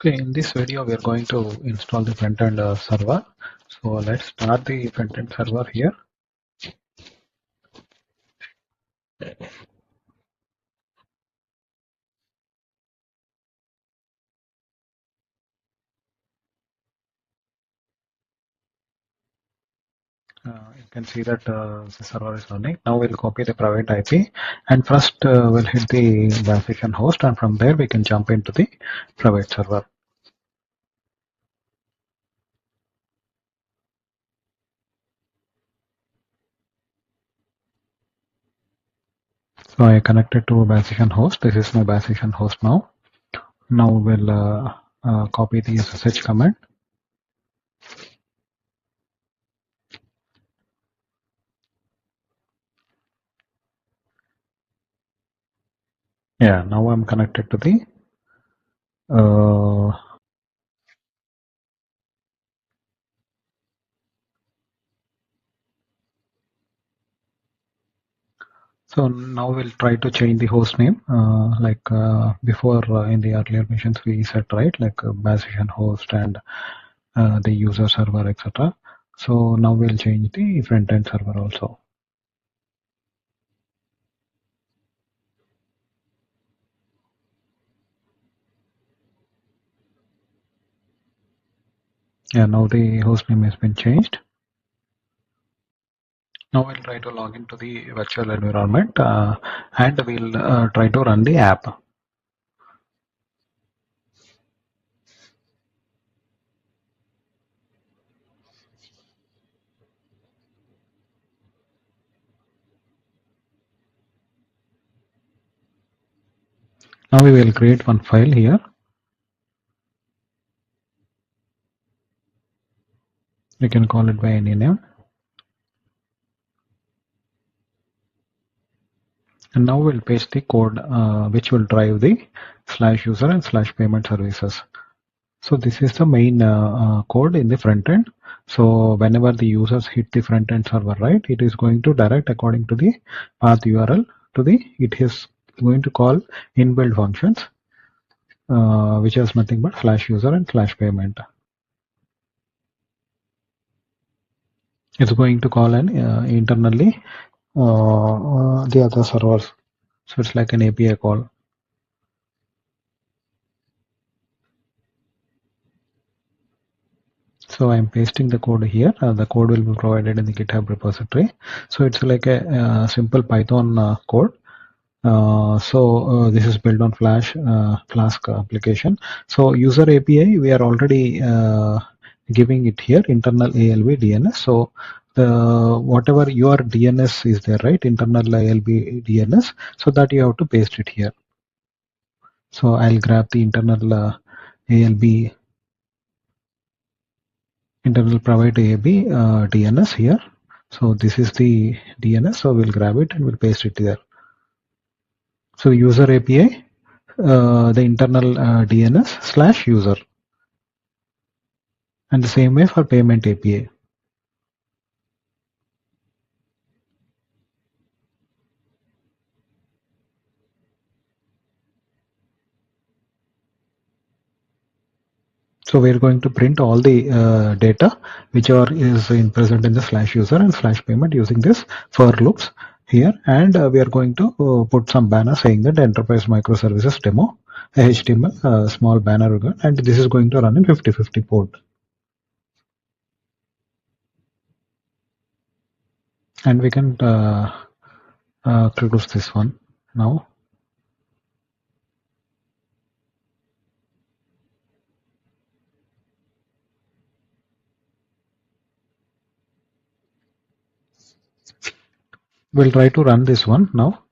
Okay, in this video we are going to install the front-end server. So let's start the front-end server here. You can see that the server is running. Now we'll copy the private IP and first we'll hit the application host, and from there we can jump into the private server. So I connected to application host. This is my application host now. Now we'll copy the SSH command. Yeah, now I'm connected to the So now we'll try to change the host name, like before in the earlier missions we set, right, like bastion host and the user server, etc. So now we'll change the front-end server also. Yeah, now the host name has been changed. Now we'll try to log into the virtual environment and we'll try to run the app. Now we will create one file here. You can call it by any name. And now we'll paste the code which will drive the /user and /payment services. So this is the main code in the front end. So whenever the users hit the front end server, right, it is going to direct according to the path URL to the, it is going to call inbuilt functions, which is nothing but /user and /payment. It's going to call an internally the other servers. So it's like an API call. So I'm pasting the code here. The code will be provided in the GitHub repository. So it's like a simple Python code. So this is built on Flask application. So user API, we are already giving it here, internal ALB DNS. So the whatever your DNS is there, right, internal ALB DNS, so that you have to paste it here. So I'll grab the internal ALB, internal private ALB DNS here. So this is the DNS. So we'll grab it and we'll paste it there. So user API, the internal DNS/user, and the same way for payment API. So we're going to print all the data which is present in the /user and /payment using this for loops here, and we are going to put some banner saying that enterprise microservices demo HTML small banner, and this is going to run in 5050 port. And we can close this one now. We'll try to run this one now.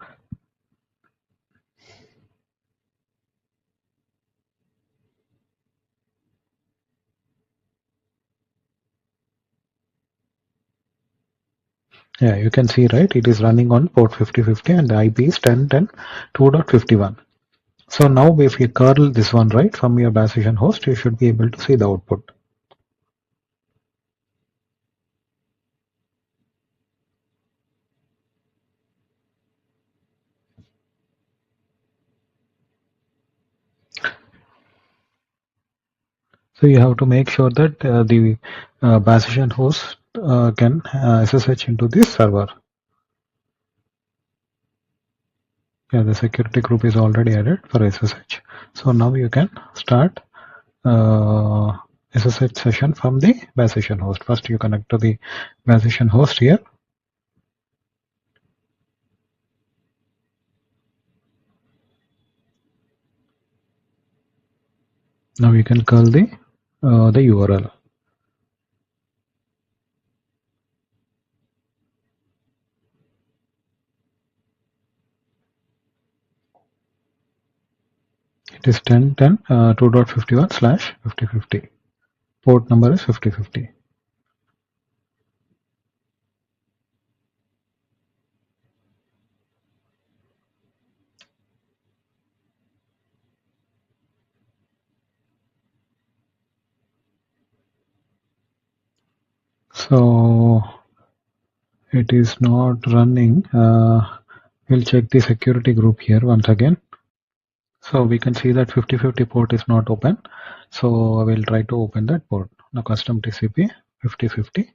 Yeah, you can see, right, it is running on port 5050 and the IP is 10.10.2.51. So now if you curl this one, right, from your bastion host, you should be able to see the output. So you have to make sure that the bastion host can SSH into this server. Yeah, the security group is already added for SSH. So now you can start SSH session from the bastion host. First you connect to the bastion host here. Now you can curl the URL. It is 1010 2.51/5050. Port number is 5050. So it is not running. We'll check the security group here once again. So we can see that 5050 port is not open. So we'll try to open that port. Now custom TCP 5050.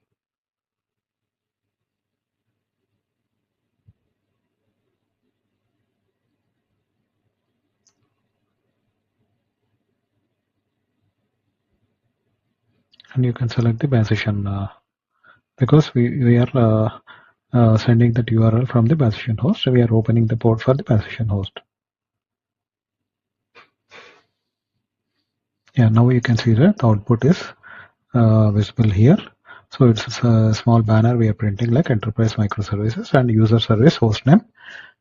And you can select the bastion because we are sending that URL from the bastion host. So we are opening the port for the bastion host. Yeah, now you can see that the output is visible here. So it's a small banner we are printing like enterprise microservices and user service hostname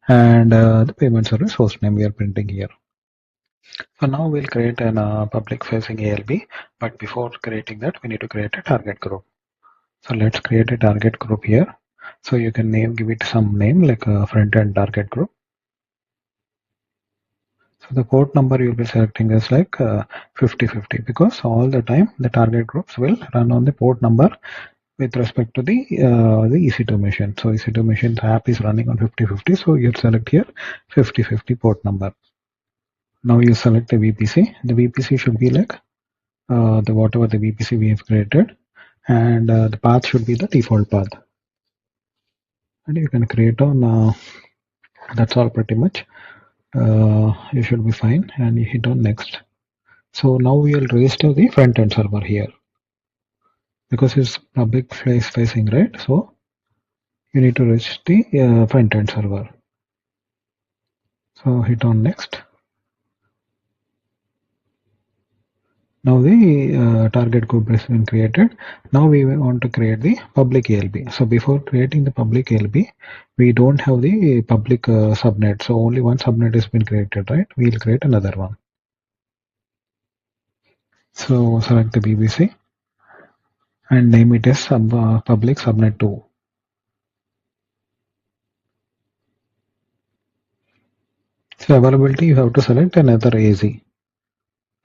and the payment service hostname we are printing here. So now we'll create an public facing ALB, but before creating that we need to create a target group. So let's create a target group here. So you can give it some name like a front-end target group. So the port number you'll be selecting is like 5050 because all the time the target groups will run on the port number with respect to the EC2 machine. So EC2 machine's app is running on 5050. So you'll select here 5050 port number. Now you select the VPC. The VPC should be like the whatever the VPC we have created, and the path should be the default path. And you can create on. That's all pretty much. You should be fine, and you hit on next. So now we will register the front end server here because it's public facing, right? So you need to register the front end server. So hit on next. Now the target group has been created. Now we want to create the public ALB. So before creating the public ALB, we don't have the public subnet. So only one subnet has been created, right? We'll create another one. So select the BBC and name it as public subnet 2. So availability, you have to select another AZ.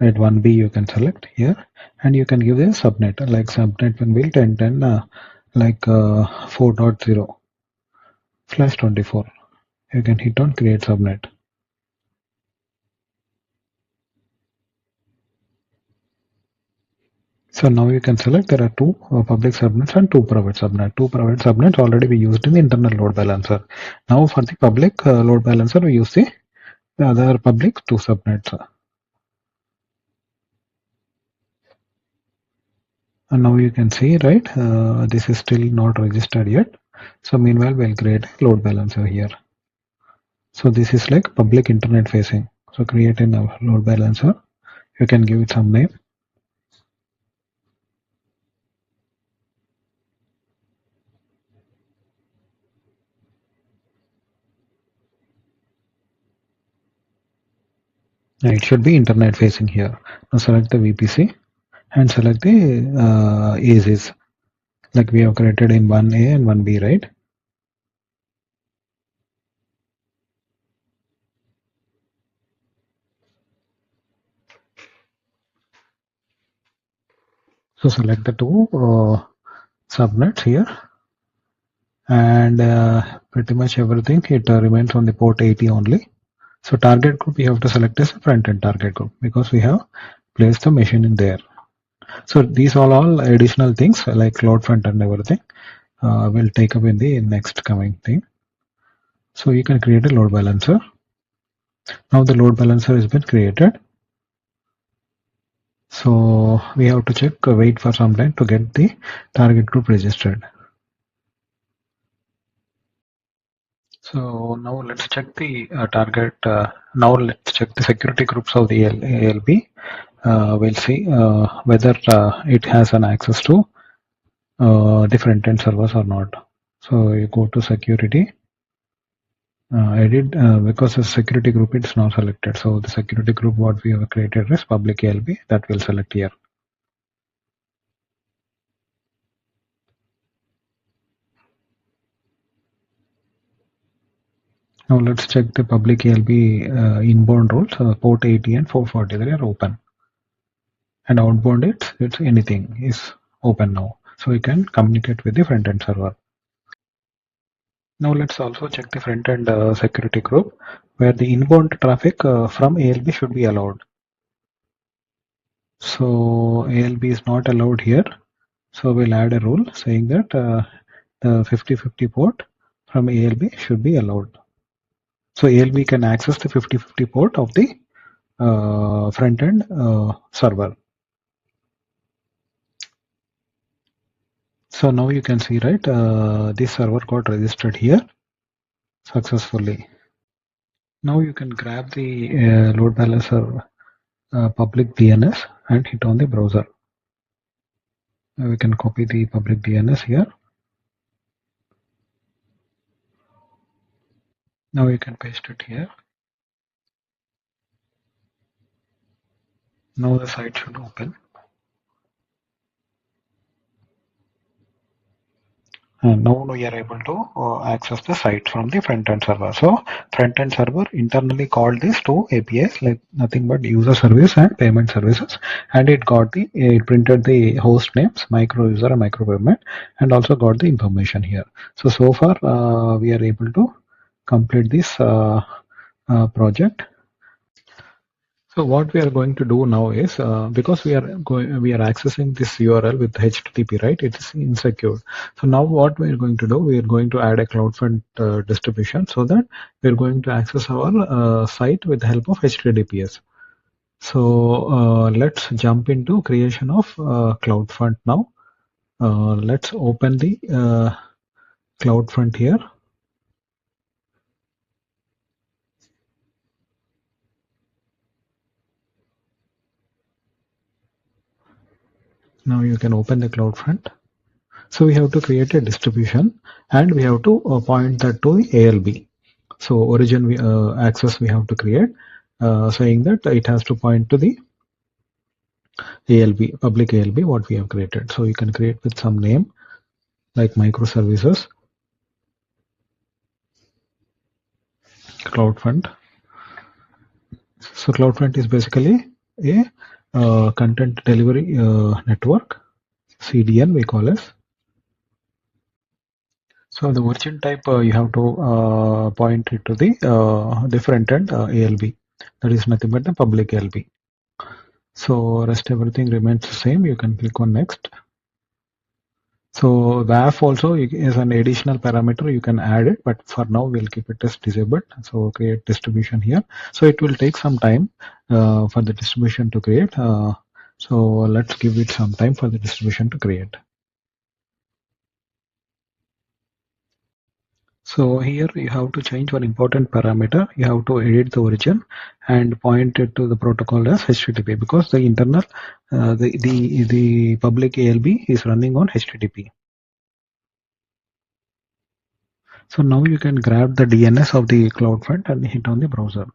Right, 1B you can select here, and you can give the subnet like subnet will be 1010 like 4.0/24. You can hit on create subnet. So now you can select there are two public subnets and two private subnets. Two private subnets already we used in the internal load balancer. Now for the public load balancer we use the other public two subnets. And now you can see, right, this is still not registered yet. So meanwhile we'll create a load balancer here. So this is like public internet facing. So create a load balancer. You can give it some name. It should be internet facing here. Now select the VPC and select the AZs like we have created in 1A and 1B, right? So select the two subnets here, and pretty much everything it remains on the port 80 only. So target group you have to select as a front end target group because we have placed the machine in there. So these are all additional things like CloudFront and everything. We'll take up in the next coming thing. So you can create a load balancer. Now the load balancer has been created. So we have to check, wait for some time to get the target group registered. So now let's check the target. Now let's check the security groups of the ALB. We'll see whether it has an access to the front-end servers or not. So you go to security, edit, because the security group is not selected. So the security group what we have created is public ALB, that will select here. Now let's check the public ALB inbound roles, port 80 and 440, they are open. And outbound it's anything is open now. So we can communicate with the front-end server. Now let's also check the front-end security group where the inbound traffic from ALB should be allowed. So ALB is not allowed here. So we'll add a rule saying that the 5050 port from ALB should be allowed. So ALB can access the 5050 port of the front-end server. So now you can see, right, this server got registered here successfully. Now you can grab the load balancer public DNS and hit on the browser. We can copy the public DNS here. Now you can paste it here. Now the site should open. And now we are able to access the site from the front-end server. So front-end server internally called these two APIs like nothing but user service and payment services, and it printed the host names, micro user and micro payment, and also got the information here. So far we are able to complete this project. So what we are going to do now is because we are accessing this URL with HTTP, right? It is insecure. So now what we are going to do, we are going to add a CloudFront distribution so that we are going to access our site with the help of HTTPS. So let's jump into creation of CloudFront now. Let's open the CloudFront here. Now you can open the CloudFront. So we have to create a distribution and we have to point that to the ALB. So origin access we have to create, saying that it has to point to the ALB, public ALB what we have created. So you can create with some name like Microservices, CloudFront. So CloudFront is basically a content delivery network, CDN we call it. So the origin type you have to point it to the front-end ALB. That is nothing but the public ALB. So rest everything remains the same. You can click on next. So WAF also is an additional parameter. You can add it, but for now we'll keep it as disabled. So create distribution here. So it will take some time for the distribution to create. So let's give it some time for the distribution to create. So here you have to change one important parameter. You have to edit the origin and point it to the protocol as HTTP because the internal, the public ALB is running on HTTP. So now you can grab the DNS of the CloudFront and hit on the browser.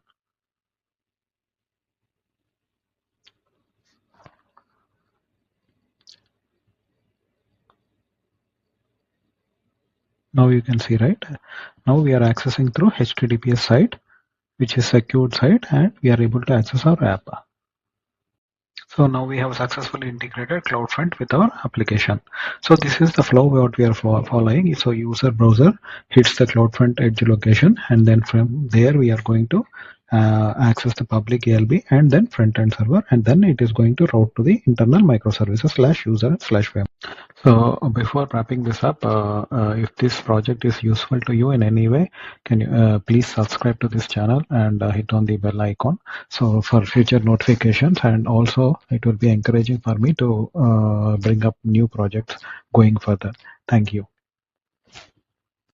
Now you can see, right? Now we are accessing through HTTPS site, which is secured site, and we are able to access our app. So now we have successfully integrated CloudFront with our application. So this is the flow what we are following. So user browser hits the CloudFront edge location, and then from there we are going to access the public ALB and then front-end server, and then it is going to route to the internal microservices/user/web. So before wrapping this up, if this project is useful to you in any way, can you please subscribe to this channel and hit on the bell icon so for future notifications, and also it will be encouraging for me to bring up new projects going further. Thank you.